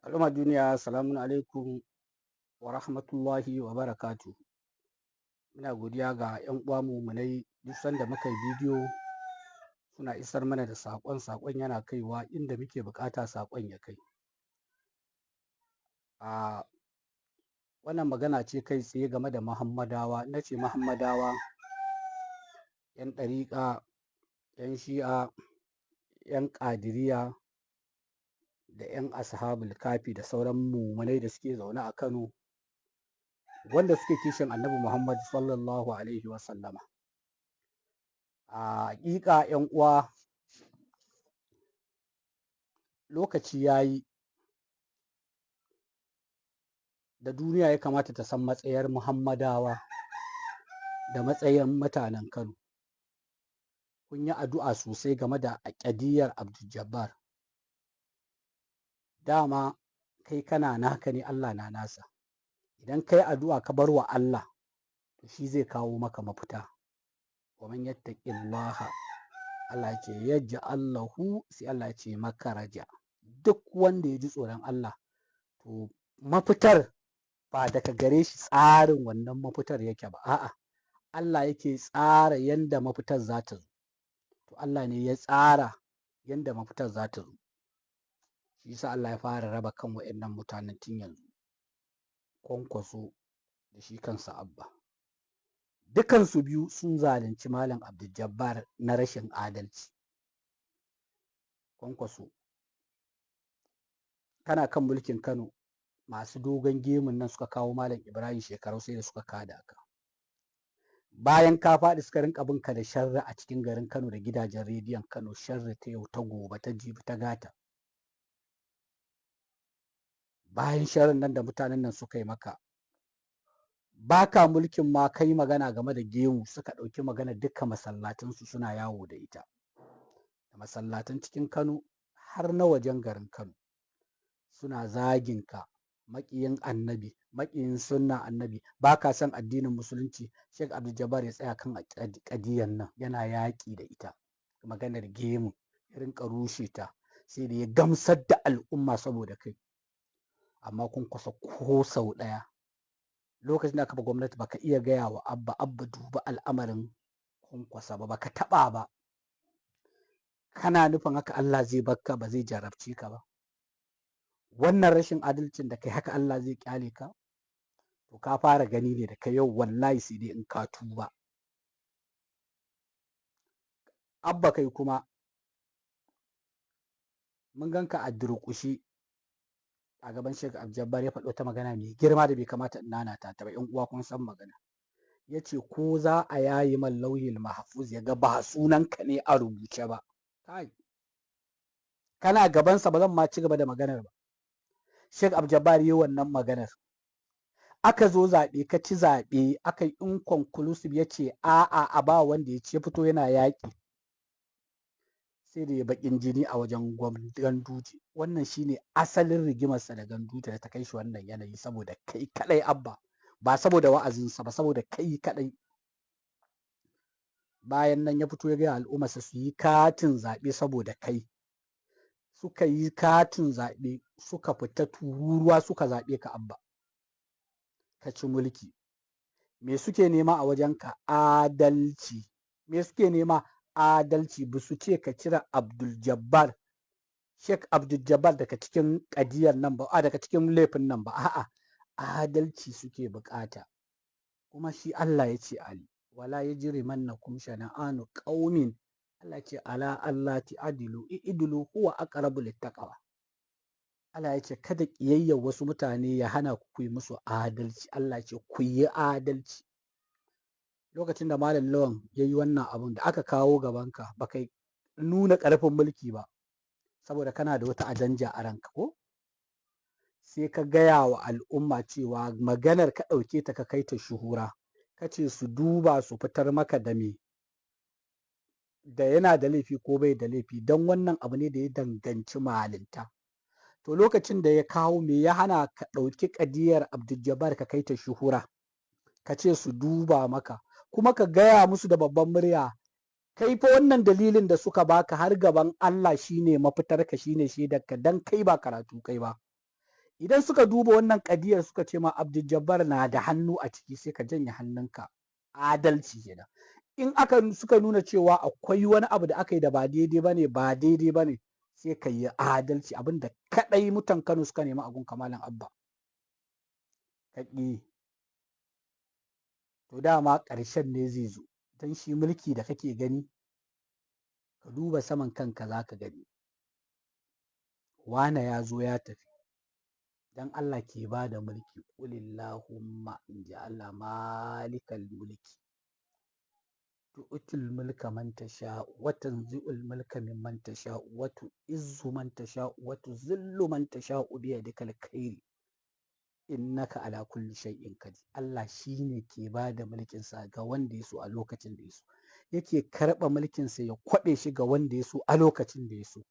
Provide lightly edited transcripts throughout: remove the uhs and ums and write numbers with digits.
Al'ummar duniya, salamun alaikum wa rahmatullahi wa barakatu. Muna godiya ga 'yan uwa muminai duk sanda muka yi bidiyo suna isar mana da saƙon yana kaiwa inda muke buƙata saƙon ya kai. A wannan magana ce kai tsaye game da Muhammadawa. Na ce Muhammadawa 'yan ɗariƙa, 'yan shi'a, 'yan ƙadiriya da 'yan ashabul kafi da sauran muminai da suke zaune a Kano wanda suke kishin annabi Muhammad sallallahu alaihi wasallama. A haƙiƙa 'yan uwa, lokaci ya yi da duniya ya kamata ta san matsayar Muhammadawa da matsayin mutanen Kano. Kun yi addu'a sosai game da aƙidiyar Abdul Jabbar. Dama kai kana naka ne, Allah na nasa. Idan kai addu'a ka bar wa Allah, to shi zai kawo maka mafita. Wa man yattaqillaha, Allah ce yaj'al lahu, sai Allah ce makaraja. Duk wanda ya ji tsoron Allah, to mafitar ba daga gare shi tsarin wannan mafitar yake ba, a'a Allah yake tsara yanda mafitar za ta zo. To Allah ne ya tsara yanda mafitar za ta zo. Shi yasa Allah ya fara raba kan waɗannan mutanen tun yanzu. Kwankwaso da shi kansa Abba. Dukansu biyu sun zalunci Malam Abdul Jabbar na rashin adalci. Kwankwaso, kana kan mulkin Kano, masu dogon gemun nan suka kawo Malam Ibrahim Shekarau sai da suka kada ka. Bayan ka faɗi suka rinka bin ka da sharri a cikin garin Kano da gidajen rediyon Kano, sharri ta yau ta gobe ta jibi ta gata. Bayan sharrin nan da mutanen nan suka yi maka, baka mulkin ma kai magana game da gemu, suka ɗauki magana duka masallatansu suna yawo da ita. Da masallatan cikin Kano har na wajen garin Kano suna zagin ka, maƙiyin annabi, maƙiyin sunna annabi, ba ka son addinin musulunci. Sheikh Abdul Jabbar ya tsaya kan ƙadiyan nan yana yaƙi da ita, maganar gemu ya rinka rushe ta, sai da ya gamsar da al'umma saboda kai. Amma kun kusa ko sau ɗaya lokacin da aka ba gwamnati baka iya gaya wa Abba duba al'amarin Kwankwasa ba, baka taɓa ba. Kana nufin haka Allah zai bakka, ba zai jarabce ka ba? Wannan rashin adalcin da kai haka Allah zai kyale ka? To ka fara gani ne da kai yau, wallahi sai dai in ka tuba. Abba kai kuma mun ganka a durƙushe a gaban Sheikh Abdul Jabbar, ya faɗo ta magana mai girma da bai kamata in nanata ta ba. 'Yan uwa kun san magana. Ya ce ko za a yayi man lauhil mahfuz ya ga ba sunanka ne a rubuce ba. Kai, kana gabansa ba zan ma ci gaba da maganar ba. Sheikh Abdul Jabbar yi wannan maganar. Aka zo zaɓe, ka ci zaɓe, aka yi inconclusive, ya ce a'a a ba wanda ya ce, fito yana yaƙi. Sai da ya baƙin jini a wajen Ganduje. Wannan shine asalin rigimarsa da Ganduje da ta kai shi wannan yanayi, saboda kai kaɗai Abba, ba saboda wa'azinsa ba, saboda kai kaɗai. Bayan nan ya fito ya gaya al'ummarsa su yi katin zaɓe saboda kai. Suka yi katin zaɓe, suka fita tururuwa suka zaɓe ka Abba. Ka ci mulki. Me suke nema a wajenka? Adalci. Me suke nema? Adalci. Ba su ce ka cire Abdul Jabbar, Sheikh Abdul Jabbar daga cikin ƙadiyar nan ba, daga cikin laifin nan ba, a'a adalci suke bukata. Kuma shi Allah ya ce ali wala yajrimannakum shana'anu qaumin, Allah ce ala Allah ta'dilu i'dilu huwa aqrabu littaqwa. Allah ya ce kada ƙiyayyar wasu mutane ya hana ku yi musu adalci. Allah ce ku yi adalci. Lokacin da Malam Lawan ya yi wannan abun da aka kawo gabanka, ba kai nuna ƙarfin mulki ba, saboda kana da wata ajanja a ranka ko? Sai ka gaya wa al'umma cewa maganar ka ɗauke ta ka kai ta shuhura, ka ce su duba su fitar maka da me, da yana da laifi ko bai da laifi, don wannan abu ne da ya danganci malinta. To lokacin da ya kawo, me ya hana ka ɗauki ƙadiyar Abdul Jabbar ka kai ta shuhura, ka ce su duba maka, kuma ka gaya musu da babban murya, kai fa wannan dalilin da suka baka har gaban Allah shine mafitarka, shine shaidarka, dan kai ba karatu kai ba. Idan suka duba wannan kadiyar suka ce ma Abdul Jabbar na da hannu a ciki, sai ka janye hannunka. Adalci kenan. In suka nuna cewa akwai wani abu da aka yi da ba daidai bane, sai ka yi adalci, abinda kadai mutan Kano suka nemi a gunka Malam Abba. Ka ƙi. To dama ƙarshen ne zai zo. Dan shi mulki da kake gani, ka duba saman kanka za ka gani. Wane ya zo ya tafi. Dan Allah ke ba da mulki. Qulillahumma, inji Allah, malikal mulki. Tu'til mulka man tasha wa tanzi'ul mulka mimman tasha wa tu'izzu man tasha wa tuzillu man tasha bi yadikal khair. Innaka ala kulli shay'in qadir. Allah shine ke ba da mulkin sa ga wanda ya so a lokacin da ya so. Yake karɓa mulkin sa ya kwaɓe shi ga wanda ya so a lokacin da ya so.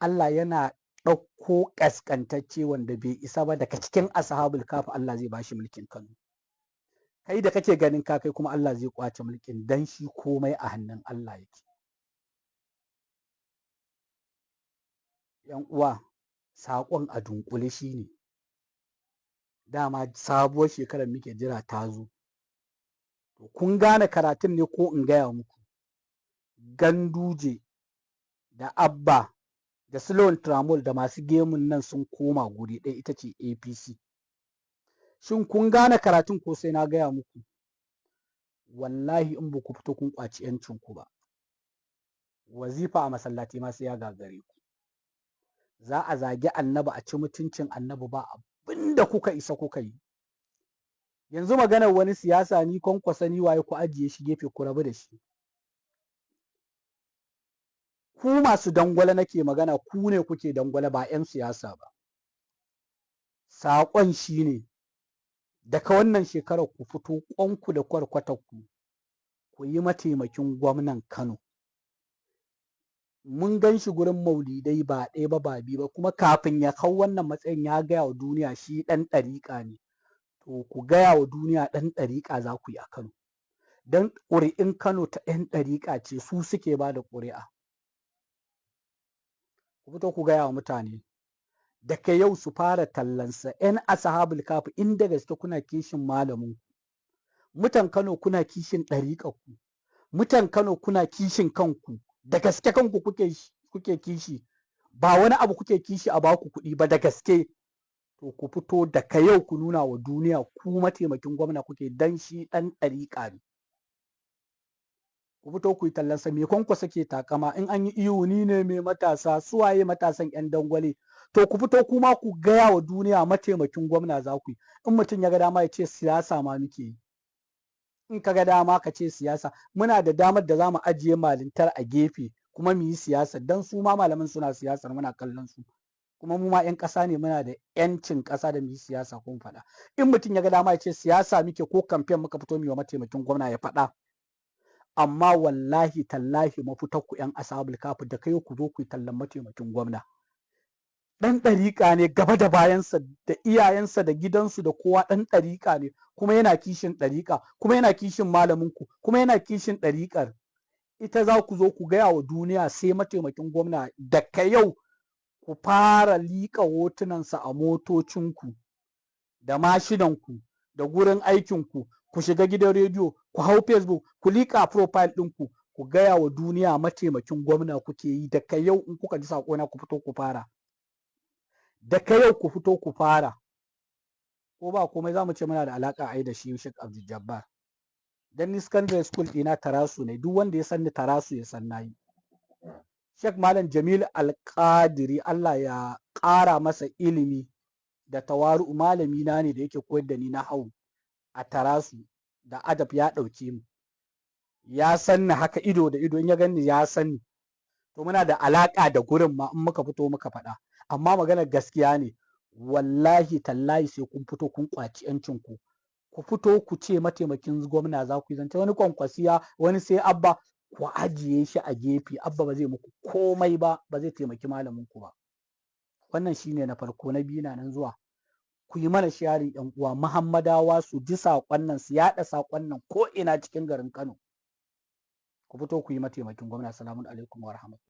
Allah yana ɗauko ƙasƙantacce wanda bai isa ba daga cikin ashabul kafi, Allah zai bashi mulkin Kano. Kai da kake ganin ka kai kuma Allah zai kwace mulkin, dan shi komai a hannun Allah yake. Yan uwa, saƙon a dunkule shine dama sabuwar shekarar muke jira ta zo. To kun gane karatun ne ko in gaya muku? Ganduje da Abba da Sulon Tramol da masu gemun nan sun koma guri ɗaya, ita ce APC. Shin kun gane karatun ko sai na gaya muku? Wallahi in ba ku fito kun kwaci yancinku ba, wazifa a masallaci ma sai ya gagare ku. Za a zagi annabi, a ci mutuncin annabi, ba abinda kuka isa kuka yi. Yanzu maganar wani siyasa ni Kwankwasa ni waye, ku ajiye shi gefe, ku rabu da shi. Ku masu dangwale nake magana, ku ne kuke dangwale, ba 'yan siyasa ba. Saƙon shi ne, daga wannan shekarar ku fito ƙwanku da kwarkwatarku, ku yi mataimakin gwamnan Kano. Mun gan shi gurin maulidai ba ɗaya ba ba biyu ba, kuma kafin ya hau wannan matsayin ya gaya wa duniya shi ɗan ɗariƙa ne. To ku gaya wa duniya ɗan ɗariƙa za ku yi a Kano. Don ƙuri'in Kano ta 'yan ɗariƙa ce, su suke ba da ƙuri'a. Ku fito ku gaya wa mutane. Daga yau su fara tallansa, 'yan ashabul kafi, inda gaske kuna kishin malamin ku. Mutan Kano kuna kishin ɗariƙarku. Mutan Kano kuna kishin kanku. Da gaske kanku kuke kishi, ba wani abu kuke kishi a baku kuɗi ba, da gaske. To ku fito daga yau ku nuna wa duniya ku mataimakin gwamna kuke, dan shi ɗan ɗariƙa ne. Ku fito ku yi tallansa. Me Kwankwasa ke takama in an yi iyo ni ne mai matasa, suwaye matasan 'yan dangwale. To ku fito kuma ku gaya wa duniya mataimakin gwamna za ku yi. In mutum ya ga dama ya ce siyasa ma muke yi. In ka ga dama ka ce siyasa, muna da damar da za mu ajiye malintar a gefe kuma mu yi siyasa, dan su ma malaman suna siyasar, muna kallon su. Kuma mu ma 'yan ƙasa ne, muna da 'yancin ƙasa da mu yi siyasa, kun faɗa. In mutum ya ga dama ya ce siyasa muke ko kamfen muka fito mu yi wa mataimakin gwamna, ya faɗa. Amma wallahi tallahi mafitar ku 'yan ashabul kafi, da kai ku zo ku yi tallan mataimakin gwamna. Ɗan ɗariƙa ne gaba da bayansa, da iyayensa da gidansu da kowa ɗan ɗariƙa ne, kuma yana kishin ɗariƙa, kuma yana kishin malaminku, kuma yana kishin ɗariƙar. Ita za ku zo ku gaya wa duniya sai mataimakin gwamna. Daga yau ku fara liƙa hotunansa a motocinku da mashinanku da gurin aikinku, ku shiga gidan rediyo, ku hau Facebook, ku liƙa profile ɗinku, ku gaya wa duniya mataimakin gwamna kuke yi. Daga yau in kuka ji saƙona, ku fito ku fara. Daga yau ku fito ku fara. Ko ba komai za mu ce muna da alaƙa ai da shi Sheikh Abdul Jabbar. Dan ni secondary school ɗina Tarasu ne, duk wanda ya san ni Tarasu ya san nayi. Sheikh Malam Jamil Alƙadiri, Allah ya ƙara masa ilimi da tawaru'u, malami na ne da yake koyar da ni nahwu a Tarasu da adab, ya ɗauke mu. Ya san ni haka ido da ido, in ya gani ya san ni. To muna da alaƙa da gurin ma in muka fito muka faɗa. Amma maganar gaskiya ne, wallahi tallahi sai kun fito kun kwaci 'yancinku. Ku fito ku ce mataimakin gwamna za ku yi. Zance wani Kwankwasiya, wani sai Abba, ku ajiye shi a gefe. Abba ba zai muku komai ba, ba zai taimaki malaminku ba. Wannan shine na farko. Na biyu na nan zuwa. Ku yi mana sharing 'yan uwa Muhammadawa su ji saƙon nan, su yaɗa saƙon nan ko ina cikin garin Kano. Ku fito ku yi mataimakin gwamna. Assalamu alaikum wa rahmatullahi.